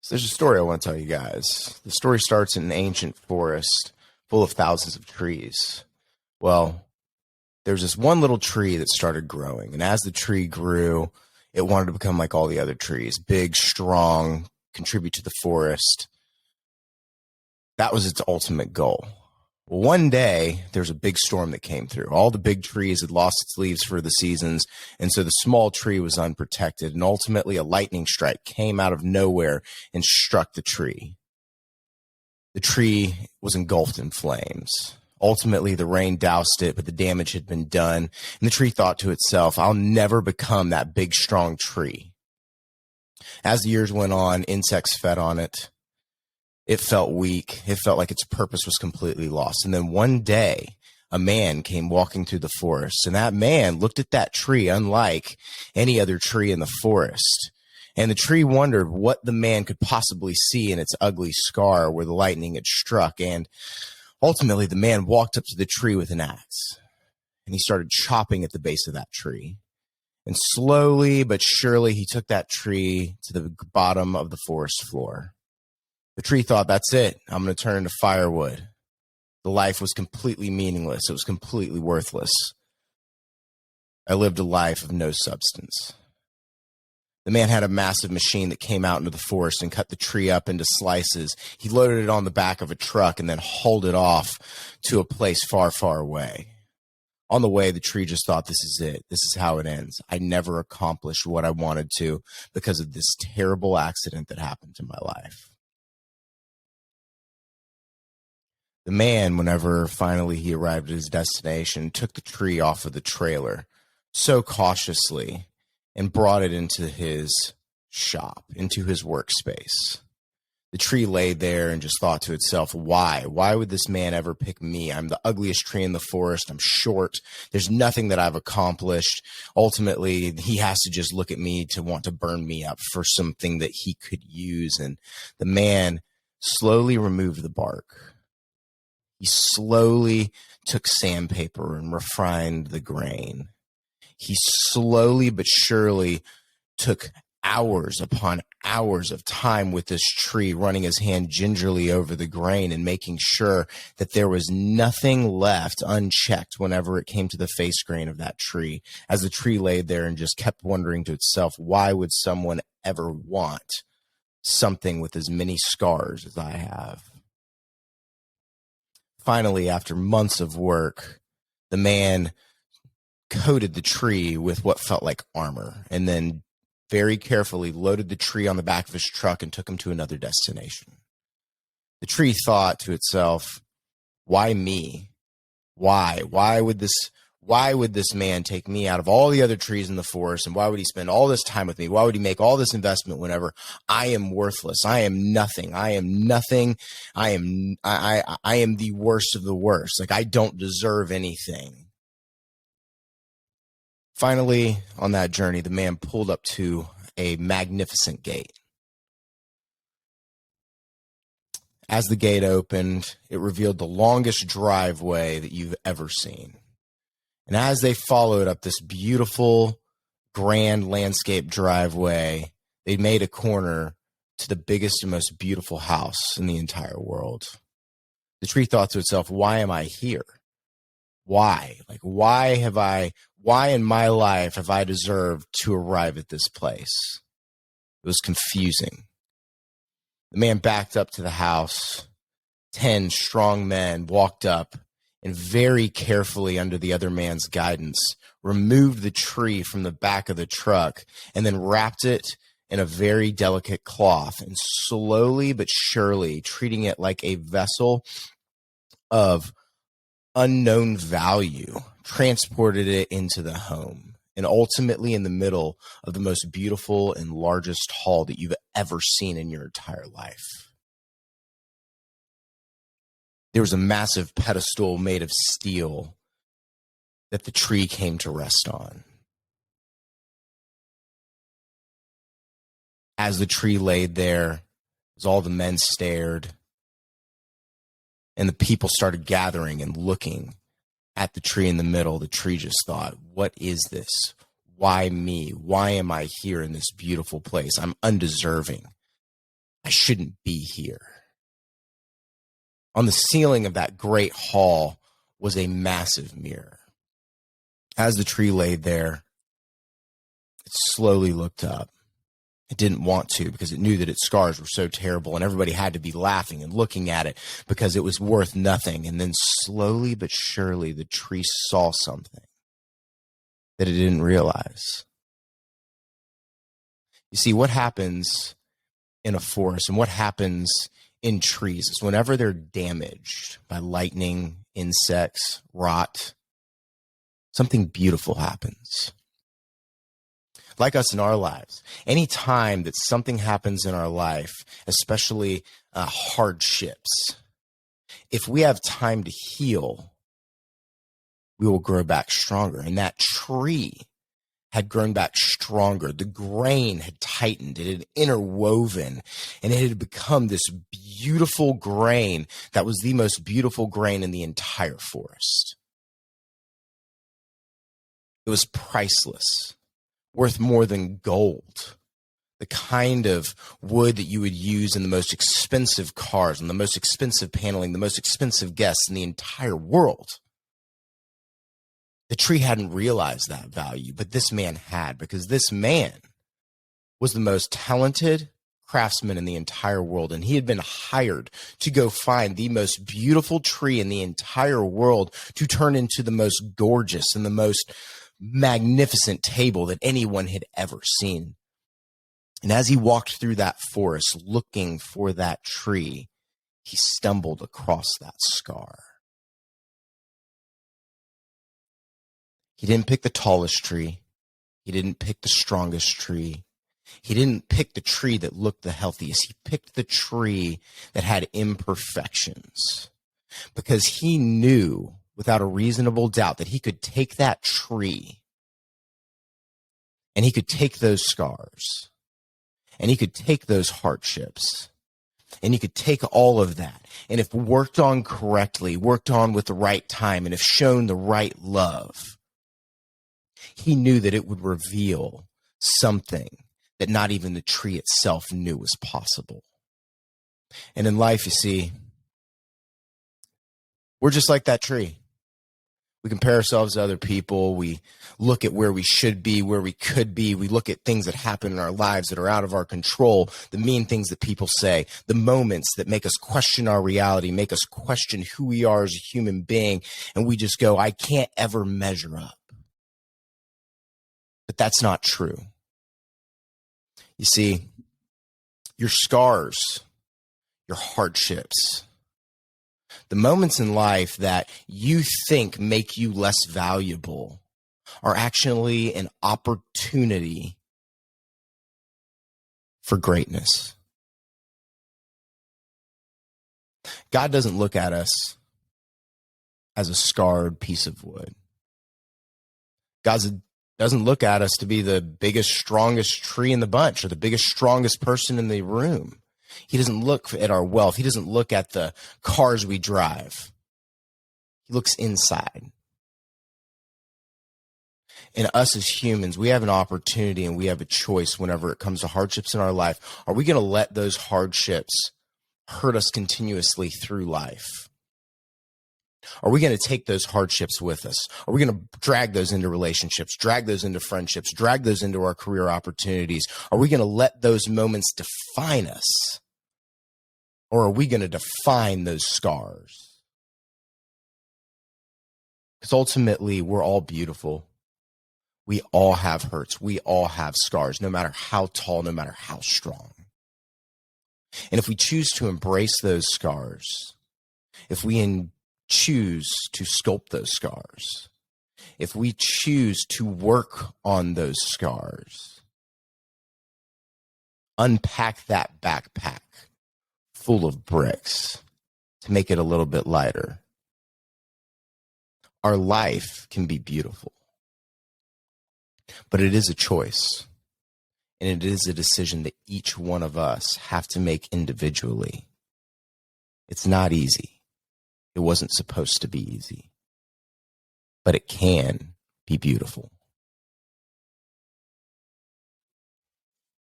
So there's a story I want to tell you guys. The story starts in an ancient forest full of thousands of trees. Well, there's this one little tree that started growing, and as the tree grew, it wanted to become like all the other trees, big, strong, contribute to the forest. That was its ultimate goal. Well, one day, there's a big storm that came through. All the big trees had lost its leaves for the seasons, and so the small tree was unprotected, and ultimately a lightning strike came out of nowhere and struck the tree. The tree was engulfed in flames. Ultimately, the rain doused it, but the damage had been done, and the tree thought to itself, I'll never become that big, strong tree. As the years went on, insects fed on it. It felt weak. It felt like its purpose was completely lost. And then one day, a man came walking through the forest, and that man looked at that tree unlike any other tree in the forest. And the tree wondered what the man could possibly see in its ugly scar where the lightning had struck. And ultimately, the man walked up to the tree with an axe, and he started chopping at the base of that tree. And slowly but surely, he took that tree to the bottom of the forest floor. The tree thought, that's it. I'm going to turn into firewood. The life was completely meaningless. It was completely worthless. I lived a life of no substance. The man had a massive machine that came out into the forest and cut the tree up into slices. He loaded it on the back of a truck and then hauled it off to a place far, far away. On the way, the tree just thought, this is it. This is how it ends. I never accomplished what I wanted to because of this terrible accident that happened to my life. The man, whenever finally he arrived at his destination, took the tree off of the trailer so cautiously and brought it into his shop, into his workspace. The tree lay there and just thought to itself, why? Why would this man ever pick me? I'm the ugliest tree in the forest. I'm short. There's nothing that I've accomplished. Ultimately, he has to just look at me to want to burn me up for something that he could use. And the man slowly removed the bark. He slowly took sandpaper and refined the grain. He slowly but surely took hours upon hours of time with this tree, running his hand gingerly over the grain and making sure that there was nothing left unchecked whenever it came to the face grain of that tree, as the tree laid there and just kept wondering to itself, why would someone ever want something with as many scars as I have? Finally, after months of work, the man coated the tree with what felt like armor and then very carefully loaded the tree on the back of his truck and took him to another destination. The tree thought to itself, why me? Why? Why would this man take me out of all the other trees in the forest, and why would he spend all this time with me? Why would he make all this investment whenever I am worthless? I am nothing. I am nothing. I am the worst of the worst. Like, I don't deserve anything. Finally, on that journey, the man pulled up to a magnificent gate. As the gate opened, it revealed the longest driveway that you've ever seen. And as they followed up this beautiful, grand landscape driveway, they made a corner to the biggest and most beautiful house in the entire world. The tree thought to itself, why am I here? Why? Like, why in my life have I deserved to arrive at this place? It was confusing. The man backed up to the house. 10 strong men walked up and very carefully, under the other man's guidance, removed the tree from the back of the truck and then wrapped it in a very delicate cloth and slowly but surely, treating it like a vessel of unknown value, transported it into the home and ultimately in the middle of the most beautiful and largest hall that you've ever seen in your entire life. There was a massive pedestal made of steel that the tree came to rest on. As the tree laid there, as all the men stared, and the people started gathering and looking at the tree in the middle, the tree just thought, what is this? Why me? Why am I here in this beautiful place? I'm undeserving. I shouldn't be here. On the ceiling of that great hall was a massive mirror. As the tree laid there, it slowly looked up. It didn't want to because it knew that its scars were so terrible and everybody had to be laughing and looking at it because it was worth nothing. And then slowly but surely the tree saw something that it didn't realize. You see, what happens in a forest and what happens in trees is whenever they're damaged by lightning, insects, rot, something beautiful happens. Like us in our lives, any time that something happens in our life, especially hardships, if we have time to heal, we will grow back stronger. And that tree had grown back stronger. The grain had tightened. It had interwoven, and it had become this beautiful grain that was the most beautiful grain in the entire forest. It was priceless. Worth more than gold. The kind of wood that you would use in the most expensive cars and the most expensive paneling, the most expensive guests in the entire world. The tree hadn't realized that value, but this man had, because this man was the most talented craftsman in the entire world, and he had been hired to go find the most beautiful tree in the entire world to turn into the most gorgeous and the most magnificent table that anyone had ever seen. And as he walked through that forest looking for that tree, he stumbled across that scar. He didn't pick the tallest tree. He didn't pick the strongest tree. He didn't pick the tree that looked the healthiest. He picked the tree that had imperfections because he knew without a reasonable doubt that he could take that tree and he could take those scars and he could take those hardships and he could take all of that. And if worked on correctly, worked on with the right time, and if shown the right love, he knew that it would reveal something that not even the tree itself knew was possible. And in life, you see, we're just like that tree. We compare ourselves to other people. We look at where we should be, where we could be. We look at things that happen in our lives that are out of our control, the mean things that people say, the moments that make us question our reality, make us question who we are as a human being. And we just go, I can't ever measure up. But that's not true. You see, your scars, your hardships, the moments in life that you think make you less valuable are actually an opportunity for greatness. God doesn't look at us as a scarred piece of wood. God doesn't look at us to be the biggest, strongest tree in the bunch or the biggest, strongest person in the room. He doesn't look at our wealth. He doesn't look at the cars we drive. He looks inside. And us as humans, we have an opportunity and we have a choice whenever it comes to hardships in our life. Are we going to let those hardships hurt us continuously through life? Are we going to take those hardships with us? Are we going to drag those into relationships, drag those into friendships, drag those into our career opportunities? Are we going to let those moments define us? Or are we going to define those scars? Because ultimately, we're all beautiful. We all have hurts. We all have scars, no matter how tall, no matter how strong. And if we choose to embrace those scars, if we choose to sculpt those scars, if we choose to work on those scars, unpack that backpack full of bricks to make it a little bit lighter, our life can be beautiful. But it is a choice, and it is a decision that each one of us have to make individually. It's not easy. It wasn't supposed to be easy, but it can be beautiful.